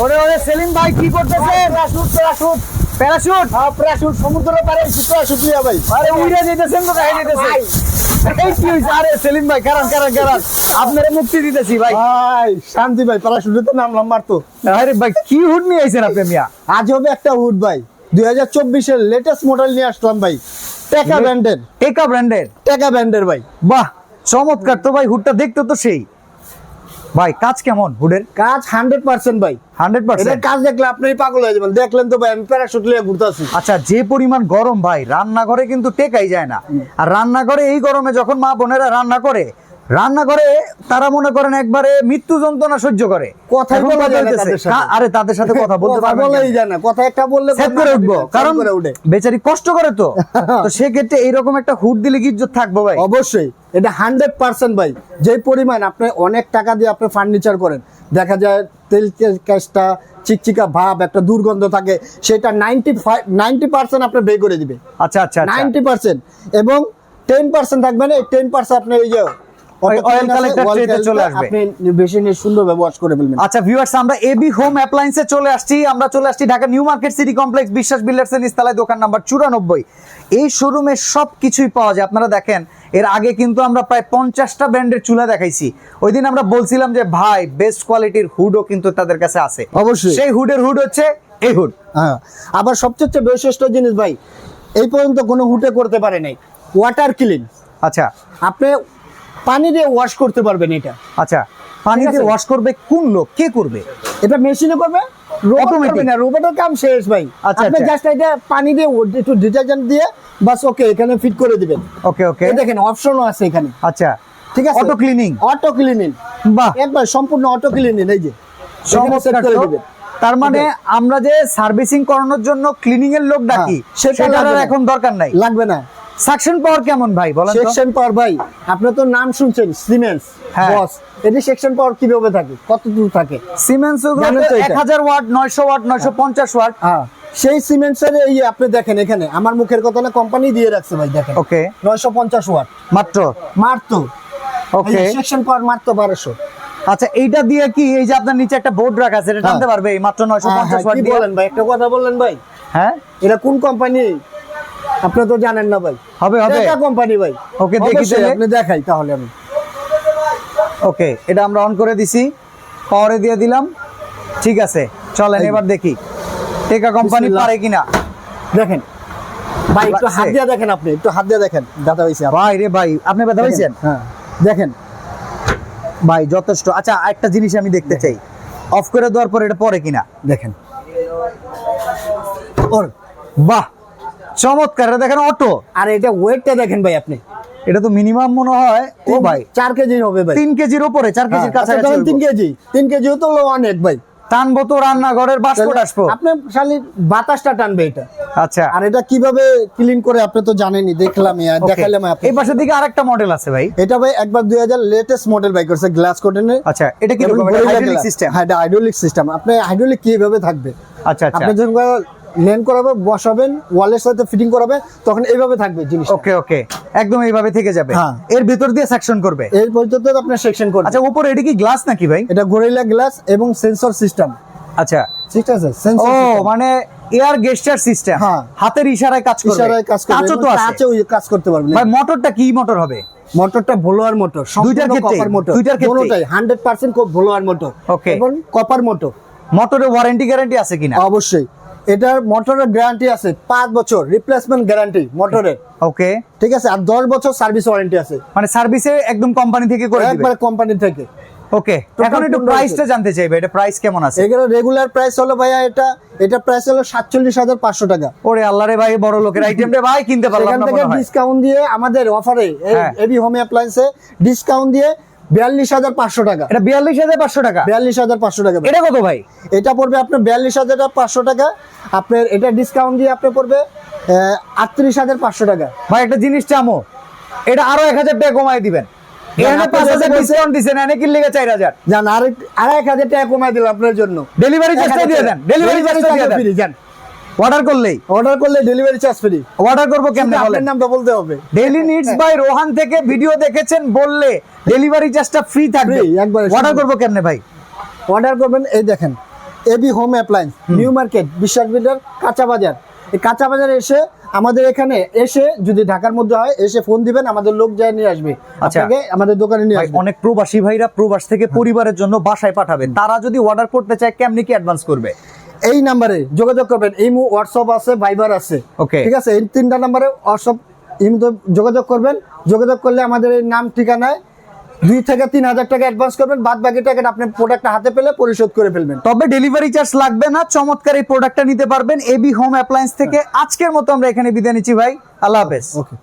ওরে ওরে সেলিম ভাই কি করতেছে? প্যারাশুট প্যারাশুট হ্যাঁ প্যারাশুট সমুদ্রের পারে প্যারাশুট নিয়ে ভাই। আরে উইরা যেতেছেন তো গায়ে যেতেছে এই কি হইছে? আরে সেলিম ভাই কারণ আপনারে মুক্তি দিতেছি ভাই। ভাই শান্তি ভাই, প্যারাশুটে তো নামলাম মারতো। আরে ভাই কি হুড নিয়ে আইছেন আপনি মিয়া? আজ হবে একটা হুড ভাই, 2024 এর লেটেস্ট মডেল নিয়ে আসলাম ভাই, টেকা ব্র্যান্ডের। টেকা ব্র্যান্ডের? টেকা ব্র্যান্ডের ভাই। বাহ চমৎকার তো ভাই, হুডটা দেখতে তো সেই। ভাই কাজ কেমন হুডের? কাজ 100% ভাই, 100%? এটার কাজ দেখলে আপনি পাগল হয়ে যাবেন। দেখলেন তো ভাই আমি প্যারাশুট নিয়ে ঘুরতেছি। আচ্ছা যে পরিমাণ গরম ভাই, রান্নাঘরে কিন্তু টেকাই যায় না। আর রান্নাঘরে এই গরমে যখন মা বোনেরা রান্না করে তারা মনে করেন একবারে মৃত্যু যন্ত্রণা সহ্য করে। কথাই এখন বলা কথা যায় না হইতেছে, তাদের সাথে। আরে তাদের সাথে কথা বলতে কথা পারবেন বলাই কেন? যায় না, কথা একটা বললে সেট করে উঠবো, কারণ বেচারি কষ্ট করে তো সেক্ষেত্রে এইরকম একটা হুড দিলে কি ইজ্জত থাকবো ভাই? অবশ্যই এটা 100% ভাই। যে পরিমাণ আপনি অনেক টাকা দিয়ে আপনি ফার্নিচার করেন, দেখা যায় তেল ক্যাশটা চিকচিকা ভাব, একটা দুর্গন্ধ থাকে, সেটা 90% আপনি বে করে দিবে। আচ্ছা আচ্ছা আচ্ছা। 90% এবং 10% থাকবে না, এই 10% আপনি এই যে oil collector tray-তে চলে আসবে। আপনি বেশি নিয়ে সুন্দর ব্যবহার করে ফেলবেন। আচ্ছা ভিউয়ার্স, আমরা এবি হোম অ্যাপ্লায়েন্সে চলে আসছি Dhaka new market city complex বিশ্বাস বিল্ডার্স এর নিচতলায়, দোকান নাম্বার 94। এই শোরুমে সবকিছুই পাওয়া যায়। আপনারা দেখেন এর আগে কিন্তু আমরা প্রায় 50টা ব্র্যান্ডের চুলা দেখাইছি। ওই দিন আমরা বলছিলাম যে ভাই বেস্ট কোয়ালিটির হুডও কিন্তু তাদের কাছে আছে। অবশ্যই সেই হুড হচ্ছে এই হুড। হ্যাঁ, আবার সবচেয়ে বৈশিষ্ট্য জিনিস ভাই, এই পর্যন্ত কোনো হুটে করতে পারে নাই ওয়াটার ক্লিন। আচ্ছা আপনি পানি দিয়ে ওয়াশ করতে পারবেন এটা। আচ্ছা, পানি দিয়ে ওয়াশ করবে কোন লোক, কে করবে? এটা মেশিনে করবে, রোবট করবে না, রোবটের কাম শেষ ভাই। আচ্ছা, আপনি আচ্ছা। জাস্ট এটা পানি দিয়ে একটু ডিটারজেন্ট দিয়ে বাস ওকে এখানে ফিট করে দিবেন। ওকে ওকে, এই দেখেন অপশনও আছে এখানে। আচ্ছা ঠিক আছে, অটো ক্লিনিং। অটো ক্লিনিং, বাহ একবার সম্পূর্ণ অটো ক্লিনিং। এই যে চমৎকার করে তো। দিবেন। তার মানে আমরা যে সার্ভিসিং করানোর জন্য ক্লিনিং এর লোক ডাকি, সেটা আর এখন দরকার নাই, লাগবে না। সাকশন পাওয়ার কেমন ভাই বলেন তো? সেকশন পাওয়ার ভাই, আপনি তো নাম শুনছেন সিমেন্স হ্যাঁ। বস, এটি সেকশন পাওয়ার কিভাবে থাকে, কত দূর থাকে? সিমেন্স জানেন তো এটা? 1000 ওয়াট, 900 ওয়াট, 950 ওয়াট। হ্যাঁ, সেই সিমেন্সের এই আপনি দেখেন এখানে আমার মুখের কথা না, কোম্পানি দিয়ে রাখছে ভাই, দেখেন ওকে 950 ওয়াট মাত্র। মারতো। ওকে সেকশন পাওয়ার মারতো 1200। আচ্ছা এইটা দিয়ে কি এই যে আপনার নিচে একটা বোর্ড রাখা আছে, এটা টানতে পারবে এই মাত্র 950 ওয়াট কি দিয়ে? বলেন ভাই, একটা কথা বললেন ভাই, হ্যাঁ এটা কোন কোম্পানি আপনি তো জানেন না ভাই? হবে হবে। এটা কোম্পানি ভাই। ওকে দেখি অবশ্যই, তাহলে। আপনি দেখাই তাহলে আমি। ওকে এটা আমরা অন করে দিছি, পাওয়ারে দিয়ে দিলাম। ঠিক আছে চলেন এবার দেখি টেকা কোম্পানি বিসমিল্লাহ। পারে কিনা। দেখেন ভাই, একটু লাগছে? হাত দিয়ে দেখেন, আপনি একটু হাত দিয়ে দেখেন, দাদা হইছে আপনার। ভাই রে ভাই, আপনি ব্যথা পাইছেন? হ্যাঁ দেখেন ভাই যথেষ্ট। আচ্ছা একটা জিনিস আমি দেখতে চাই, অফ করে দেওয়ার পর এটা পরে কিনা। দেখেন ওর, বাহ চমৎকার। এটা দেখেন অটো, আর এটা ওয়েটটা দেখেন ভাই আপনি। এটা তো মিনিমাম মনে হয় ও ভাই 4 কেজি হবে ভাই। 3 কেজির উপরে, 4 কেজির আচ্ছা, কাছাকাছি ধরেন হইবো। 3 কেজি তো অনেক ভাই। টানবো তো রান্নাঘরের বাষ্প টাসবো। আপনি খালি বাতাসটা টানবে এটা। আচ্ছা আর এটা কিভাবে ক্লিন করে আপনি তো জানেনই, দেখলাম okay। দেখাইলাম আপনি। এই পাশের দিকে আরেকটা মডেল আছে ভাই। এটা ভাই একবার 2000 লেটেস্ট মডেল বাই করছে, গ্লাস কোটেনের। আচ্ছা এটা কি রকম? এটা হাইড্রোলিক সিস্টেম? হ্যাঁ এটা হাইড্রোলিক সিস্টেম। আপনি হাইড্রোলিক কিভাবে থাকবে, আচ্ছা আচ্ছা আপনি যখন লেন করাবে, বসাবেন, ওয়ালের সাথে ফিটিং করাবে, তখন এইভাবে থাকবে জিনিস। ওকে ওকে, একদম এইভাবে থেকে যাবে। হ্যাঁ। এর ভিতর দিয়ে সেকশন করবে। এর পর্যন্ত আপনি সেকশন করবেন। আচ্ছা উপরে এটা কি গ্লাস নাকি ভাই? এটা গরিলা গ্লাস এবং সেন্সর সিস্টেম। আচ্ছা ঠিক আছে, সেন্সর ও মানে এয়ার গেস্টার সিস্টেম, হ্যাঁ। হাতের ইশারায় কাজ করবে। ইশারায় কাজ করবে, কাঁচও তো এবং আছে। কাঁচেও কাজ করতে পারবেন। ভাই মোটরটা কি মোটর হবে? মোটরটা ভোলোয়ার মোটর, দুইটার ক্ষেত্রেই? কপার মোটর, দুইটার ক্ষেত্রেই? দুটোটাই 100% ভোলোয়ার মোটর Okay। এবং কপার মোটর। মোটরের ওয়ারেন্টি গ্যারান্টি আছে কিনা? অবশ্যই, এটার মোটরের গ্যারান্টি আছে 5 বছর রিপ্লেসমেন্ট গ্যারান্টি মোটরের। ওকে, ঠিক আছে, আর 10 বছর সার্ভিস ওয়ারেন্টি আছে, মানে সার্ভিসে একদম কোম্পানি থেকে করে দিবে। একবার কোম্পানি থেকে। ওকে এখন একটু 15 প্রাইসটা জানতে চাইবে, এটা প্রাইস কেমন আছে? এগুলো রেগুলার প্রাইস হলো ভাইয়া, এটা প্রাইস হলো 47,500 টাকা। ওরে আল্লাহ রে ভাই, বড় লোকের আইটেম রে ভাই, কিনতে পারলাম সেখান না থেকে মনে হয়। ডিসকাউন্ট দিয়ে আমাদের অফারে হ্যাঁ। এবি হোম অ্যাপ্লায়েন্সে ডিসকাউন্ট দিয়ে 42,500 টাকা। এটা 42,500 টাকা? 42,500 টাকা। এটা কত ভাই? এটা পড়বে আপনার 42,500 টাকা। আপনার এটা ডিসকাউন্ট দিয়ে আপনার পড়বে 38,500 টাকা। ভাই একটা জিনিস চামো, এটা আরো 1000 টাকা কমাই দিবেন। এখানে 5000 ডিসকাউন্ট দিবেন, এনে কিনলে 4000। জান আর 1,000 টাকা কমাই দিলাম আপনার জন্য। ডেলিভারি চার্জটা দিয়ে দেন, ডেলিভারি চার্জটা দিয়ে দেন। ফ্রি জান, অর্ডার করলেই? অর্ডার করলে ডেলিভারি চার্জ ফ্রি। অর্ডার করব কেমনে বলেন? আপনার নামটা বলতে হবে। ডেইলি নিডস বাই রোহান থেকে ভিডিও দেখেছেন বললে ডেলিভারি চার্জটা ফ্রি থাকবে। Free, একবারে অর্ডার শুধু। করব কেমনে ভাই? অর্ডার করবেন, এই দেখেন AB Home Appliance, New Market, Biswas Builder, কাঁচা বাজার। এই কাঁচা বাজারে এসে আমাদের এখানে এসে যদি ঢাকার মধ্যে হয় এসে ফোন দিবেন, আমাদের লোক যায় নিয়ে আসবে, আচ্ছা। আপনাকে আমাদের দোকানে নিয়ে ভাই, আসবে। অনেক প্রবাসী ভাইরা প্রবাস থেকে পরিবারের জন্য বাসায় পাঠাবেন, তারা যদি অর্ডার করতে চায় কেমনি কি অ্যাডভান্স করবে? এই নাম্বারে যোগাযোগ করবেন, ইমো, হোয়াটসঅ্যাপ আছে, ভাইবার আছে, Okay. ঠিক আছে? এই 3টা নাম্বারে হোয়াটসঅ্যাপ, ইমোতে যোগাযোগ করবেন। যোগাযোগ করলে আমাদের এই নাম ঠিকানায় 2 থেকে 3 হাজার টাকা অ্যাডভান্স করবেন, বাদ বাকি টাকা আপনি প্রোডাক্টটা হাতে পেলে পরিশোধ করে ফেলবেন। তবে ডেলিভারি চার্জ লাগবে না। চমৎকার এই প্রোডাক্টটা নিতে পারবেন এবি হোম অ্যাপ্লায়েন্স থেকে। আজকের মতো আমরা এখানে বিদায় নিচ্ছি ভাই, আল্লাহ হাফেজ। ওকে।